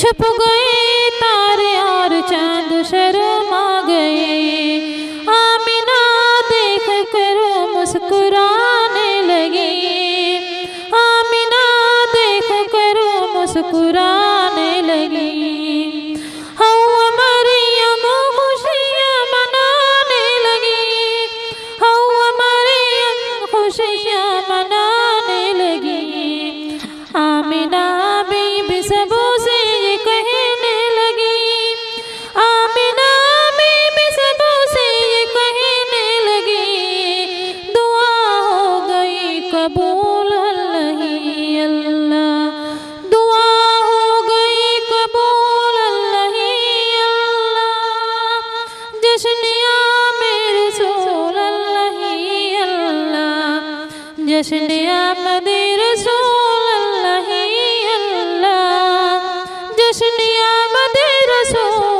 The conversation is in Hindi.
छुप गए तारे और चांद शर्मा गए। आमिना देख कर मुस्कुराने लगी, आमिना देख कर मुस्कुराने लगी। हव्वा मरियम खुशियाँ मनाने लगी, हव्वा मरियम खुशियाँ मनाने लगी। आमिना बीबी सबों से ये कहने लगी, आमिना बीबी सबों से ये कहने लगी, दुआ हो गई कबूल अल्लाह ही अल्लाह, दुआ हो गई कबूल अल्लाह ही अल्लाह। जश्न आमिर रसूल अल्लाह ही अल्लाह, जश्न आमिर रसूल अल्लाह ही अल्लाह, जश्न आमिर रसूल।